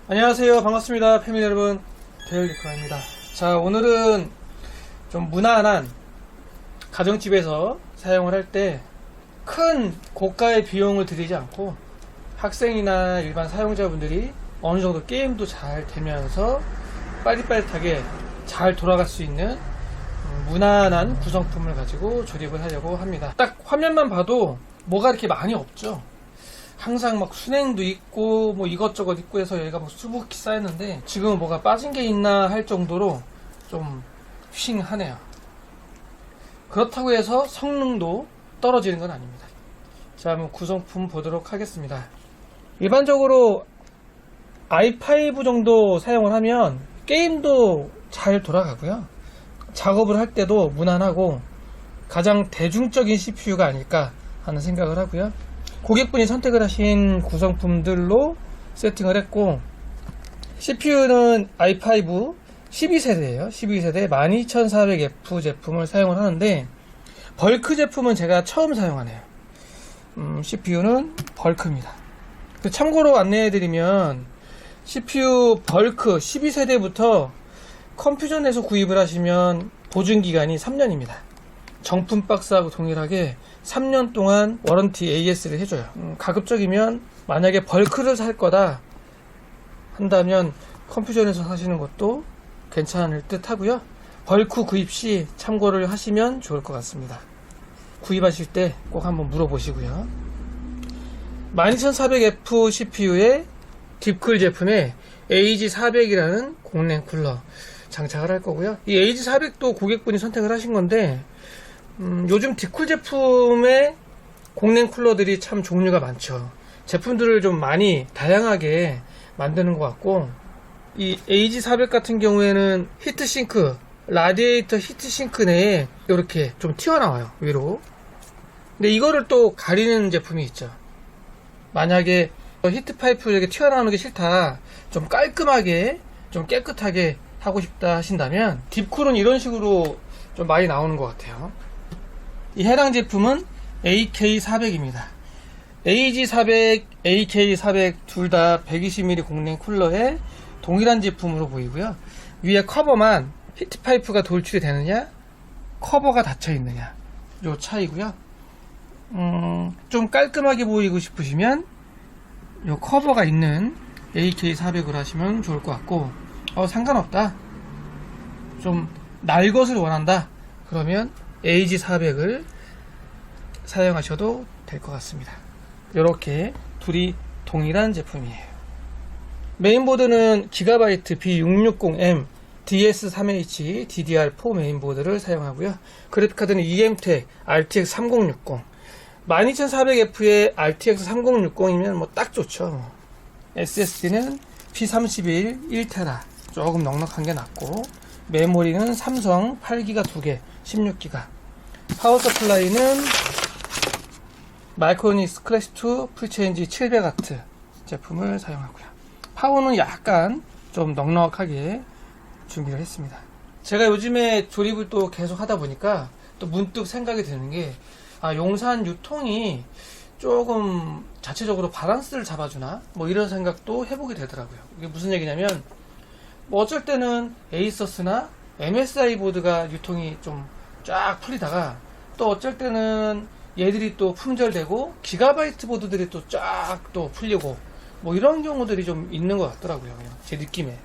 안녕하세요. 반갑습니다. 패밀리 여러분. 데일리커입니다. 자, 오늘은 좀 무난한 가정집에서 사용을 할 때 큰 고가의 비용을 들이지 않고 학생이나 일반 사용자분들이 어느 정도 게임도 잘 되면서 빠릿빠릿하게 잘 돌아갈 수 있는 무난한 구성품을 가지고 조립을 하려고 합니다. 딱 화면만 봐도 뭐가 이렇게 많이 없죠. 항상 막 순행도 있고 뭐 이것저것 있고 해서 여기가 막 수북히 쌓였는데 지금은 뭐가 빠진 게 있나 할 정도로 좀 싱하네요. 그렇다고 해서 성능도 떨어지는 건 아닙니다. 자, 한번 구성품 보도록 하겠습니다. 일반적으로 i5 정도 사용을 하면 게임도 잘 돌아가고요. 작업을 할 때도 무난하고 가장 대중적인 CPU가 아닐까 하는 생각을 하고요. 고객분이 선택을 하신 구성품들로 세팅을 했고, CPU는 i5 12세대예요. 12세대 12400F 제품을 사용을 하는데 벌크 제품은 제가 처음 사용하네요. CPU는 벌크입니다. 참고로 안내해드리면 CPU 벌크 12세대부터 컴퓨전에서 구입을 하시면 보증기간이 3년입니다. 정품 박스하고 동일하게 3년 동안 워런티 AS를 해줘요. 가급적이면 만약에 벌크를 살 거다 한다면 컴퓨전에서 사시는 것도 괜찮을 듯 하고요. 벌크 구입 시 참고를 하시면 좋을 것 같습니다. 구입하실 때 꼭 한번 물어보시고요. 12400F CPU에 딥쿨 제품에 AG400이라는 공랭 쿨러 장착을 할 거고요. 이 AG400도 고객분이 선택을 하신 건데 요즘 딥쿨 제품의 공랭 쿨러들이 참 종류가 많죠. 제품들을 좀 많이 다양하게 만드는 것 같고, 이 AG400 같은 경우에는 히트싱크, 라디에이터 히트싱크 내에 이렇게 좀 튀어나와요, 위로. 근데 이거를 또 가리는 제품이 있죠. 만약에 히트파이프 이렇게 튀어나오는 게 싫다, 좀 깔끔하게 좀 깨끗하게 하고 싶다 하신다면 딥쿨은 이런 식으로 좀 많이 나오는 것 같아요. 이 해당 제품은 AK400입니다. AG400, AK400 둘 다 120mm 공랭 쿨러에 동일한 제품으로 보이고요. 위에 커버만 히트파이프가 돌출이 되느냐, 커버가 닫혀 있느냐, 요 차이고요. 좀 깔끔하게 보이고 싶으시면 요 커버가 있는 AK400으로 하시면 좋을 것 같고, 상관없다, 좀 날 것을 원한다 그러면 AG400을 사용하셔도 될 것 같습니다. 이렇게 둘이 동일한 제품이에요. 메인보드는 기가바이트 B660M DS3H DDR4 메인보드를 사용하고요. 그래픽카드는 EMTEC RTX 3060, 12400F에 RTX 3060이면 뭐 딱 좋죠. SSD는 P31 1TB, 조금 넉넉한 게 낫고, 메모리는 삼성 8GB 2개 16GB, 파워 서플라이는 마이크로닉스 클래시2 풀체인지 700W 제품을 사용하고요. 파워는 약간 좀 넉넉하게 준비를 했습니다. 제가 요즘에 조립을 또 계속 하다 보니까 또 문득 생각이 드는 게, 용산 유통이 조금 자체적으로 바란스를 잡아주나 뭐 이런 생각도 해보게 되더라고요. 이게 무슨 얘기냐면, 뭐 어쩔 때는 에이서스나 MSI 보드가 유통이 좀 쫙 풀리다가, 또 어쩔 때는 얘들이 또 품절되고 기가바이트 보드들이 또 쫙 또 풀리고 뭐 이런 경우들이 좀 있는 것 같더라고요. 그냥 제 느낌에.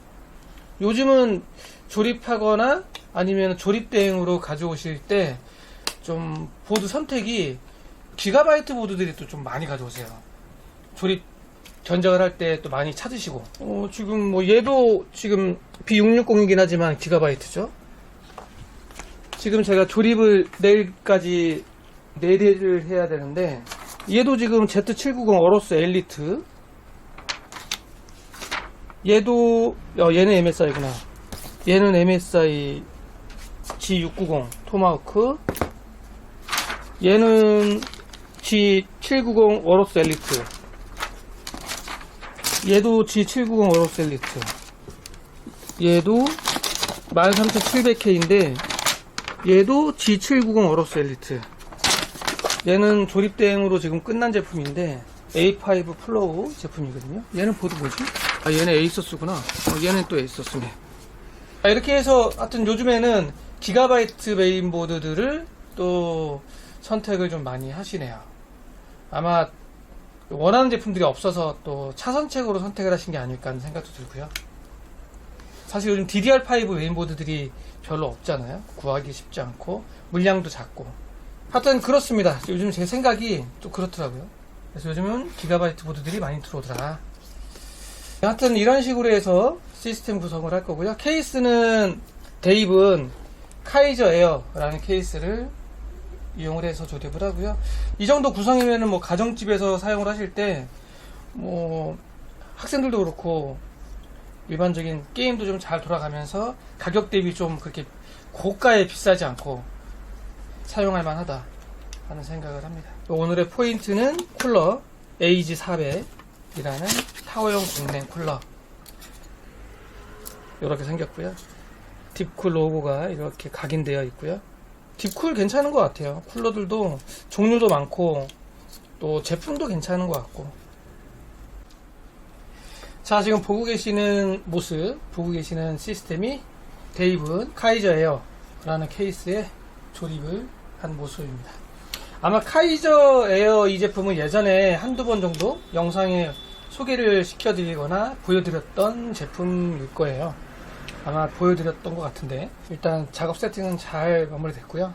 요즘은 조립하거나 아니면 조립 대행으로 가져오실 때 좀 보드 선택이 기가바이트 보드들이 또 좀 많이 가져오세요. 조립 견적을 할 때 또 많이 찾으시고, 지금 뭐 얘도 지금 B660이긴 하지만 기가바이트죠. 지금 제가 조립을 내일까지 4대를 해야 되는데, 얘도 지금 Z790 어로스 엘리트, 얘도 얘는 MSI구나. 얘는 MSI G690 토마호크, 얘는 G790 어로스 엘리트, 얘도 G790 어로스 엘리트, 얘도 13700K인데 얘도 G790 어로스 엘리트. 얘는 조립 대행으로 지금 끝난 제품인데 A5 플로우 제품이거든요. 얘는 보드 뭐지? 아, 얘네 에이서스구나. 얘는 또 에이서스네. 이렇게 해서 하여튼 요즘에는 기가바이트 메인보드들을 또 선택을 좀 많이 하시네요. 아마 원하는 제품들이 없어서 또 차선책으로 선택을 하신 게 아닐까 하는 생각도 들고요. 사실 요즘 DDR5 메인보드들이 별로 없잖아요. 구하기 쉽지 않고 물량도 작고. 하여튼 그렇습니다. 요즘 제 생각이 좀 그렇더라고요. 그래서 요즘은 기가바이트 보드들이 많이 들어오더라. 하여튼 이런 식으로 해서 시스템 구성을 할 거고요. 케이스는 대입은 카이저 에어라는 케이스를 이용을 해서 조립을 하고요. 이 정도 구성이면은 뭐 가정집에서 사용을 하실 때 뭐 학생들도 그렇고 일반적인 게임도 좀 잘 돌아가면서 가격 대비 좀 그렇게 고가에 비싸지 않고 사용할 만하다 하는 생각을 합니다. 오늘의 포인트는 쿨러 AG400이라는 타워형 공랭 쿨러, 이렇게 생겼고요. 딥쿨 로고가 이렇게 각인되어 있고요. 딥쿨 괜찮은 것 같아요. 쿨러들도 종류도 많고 또 제품도 괜찮은 것 같고. 자, 지금 보고 계시는 모습, 보고 계시는 시스템이 대입은 카이저 에어라는 케이스에 조립을 한 모습입니다. 아마 카이저 에어 이 제품은 예전에 한두 번 정도 영상에 소개를 시켜드리거나 보여드렸던 제품일 거예요. 아마 보여드렸던 것 같은데, 일단 작업 세팅은 잘 마무리됐고요.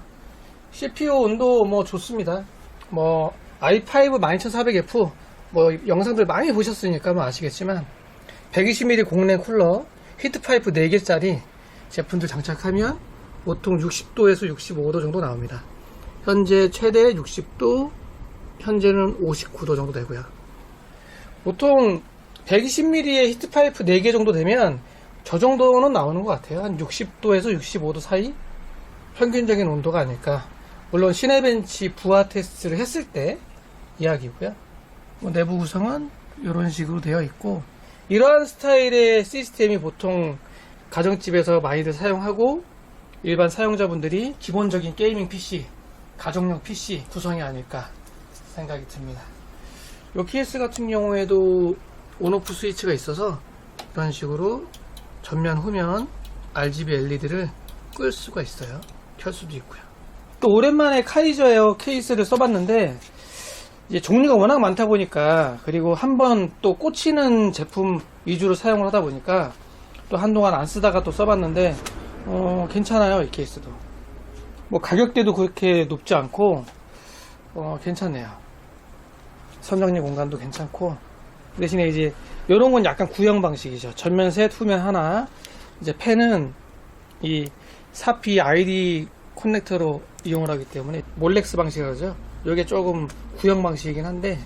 CPU 온도 뭐 좋습니다. 뭐 i5 12400F 뭐 영상들 많이 보셨으니까 뭐 아시겠지만 120mm 공랭 쿨러 히트파이프 4개짜리 제품들 장착하면 보통 60도에서 65도 정도 나옵니다. 현재 최대 60도, 현재는 59도 정도 되고요. 보통 120mm의 히트파이프 4개 정도 되면 저 정도는 나오는 것 같아요. 한 60도에서 65도 사이 평균적인 온도가 아닐까. 물론 시네벤치 부하 테스트를 했을 때 이야기고요. 뭐 내부 구성은 이런 식으로 되어 있고, 이러한 스타일의 시스템이 보통 가정집에서 많이들 사용하고 일반 사용자분들이 기본적인 게이밍 PC, 가정용 PC 구성이 아닐까 생각이 듭니다. 이 케이스 같은 경우에도 온오프 스위치가 있어서 이런 식으로 전면, 후면 RGB LED를 끌 수가 있어요. 켤 수도 있고요. 또 오랜만에 카이저 에어 케이스를 써봤는데 이제 종류가 워낙 많다 보니까, 그리고 한번 또 꽂히는 제품 위주로 사용을 하다 보니까 또 한동안 안 쓰다가 또 써봤는데 괜찮아요. 이 케이스도 뭐 가격대도 그렇게 높지 않고 괜찮네요. 선정리 공간도 괜찮고, 대신에 이제 요런 건 약간 구형 방식이죠. 전면 셋, 후면 하나. 이제 펜은 이 사피 ID 커넥터로 이용을 하기 때문에 몰렉스 방식이라죠. 요게 조금 구형 방식이긴 한데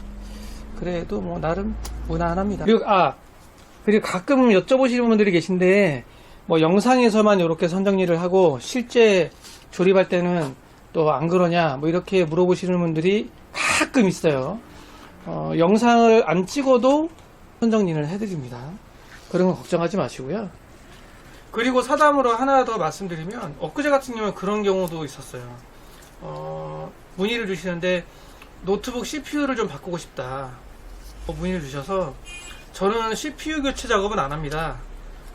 그래도 뭐 나름 무난합니다. 그리고 가끔 여쭤보시는 분들이 계신데 뭐 영상에서만 이렇게 선정리를 하고 실제 조립할 때는 또 안 그러냐 뭐 이렇게 물어보시는 분들이 가끔 있어요. 영상을 안 찍어도 선정리를 해드립니다. 그런 건 걱정하지 마시고요. 그리고 사담으로 하나 더 말씀드리면, 엊그제 같은 경우는 그런 경우도 있었어요. 문의를 주시는데 노트북 CPU를 좀 바꾸고 싶다 문의를 주셔서, 저는 CPU 교체 작업은 안 합니다.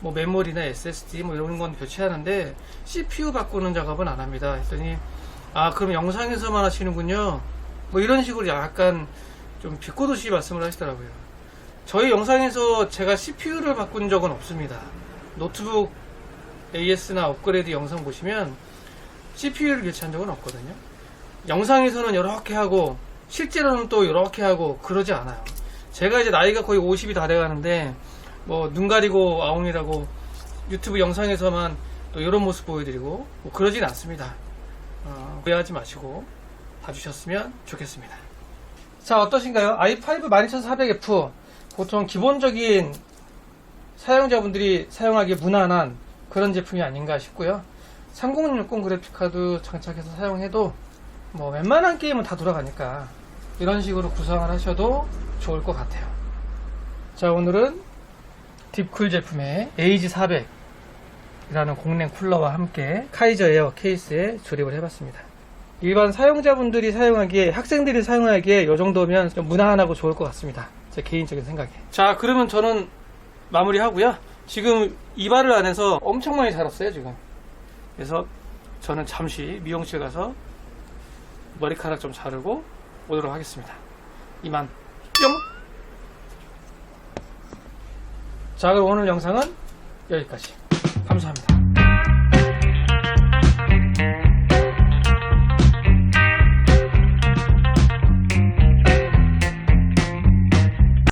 뭐 메모리나 SSD 뭐 이런 건 교체하는데 CPU 바꾸는 작업은 안 합니다 했더니, 아 그럼 영상에서만 하시는군요, 뭐 이런 식으로 약간 좀 비꼬듯이 말씀을 하시더라고요. 저희 영상에서 제가 CPU를 바꾼 적은 없습니다. 노트북 AS나 업그레이드 영상 보시면 CPU를 교체한 적은 없거든요. 영상에서는 이렇게 하고 실제로는 또 이렇게 하고 그러지 않아요. 제가 이제 나이가 거의 50이 다 돼가는데 뭐 눈 가리고 아웅이라고 유튜브 영상에서만 또 이런 모습 보여드리고 뭐 그러진 않습니다. 오해하지 마시고 봐주셨으면 좋겠습니다. 자, 어떠신가요? i5 12400F 보통 기본적인 사용자분들이 사용하기 무난한 그런 제품이 아닌가 싶고요. 3060 그래픽카드 장착해서 사용해도 뭐 웬만한 게임은 다 돌아가니까 이런 식으로 구성을 하셔도 좋을 것 같아요. 자, 오늘은 딥쿨 제품의 AG400이라는 공랭 쿨러와 함께 카이저 에어 케이스에 조립을 해봤습니다. 일반 사용자분들이 사용하기에, 학생들이 사용하기에 이 정도면 좀 무난하고 좋을 것 같습니다. 제 개인적인 생각에. 자, 그러면 저는 마무리하고요. 지금 이발을 안 해서 엄청 많이 자랐어요 지금. 그래서 저는 잠시 미용실 가서 머리카락 좀 자르고 오도록 하겠습니다. 이만 뿅! 자, 그럼 오늘 영상은 여기까지. 감사합니다.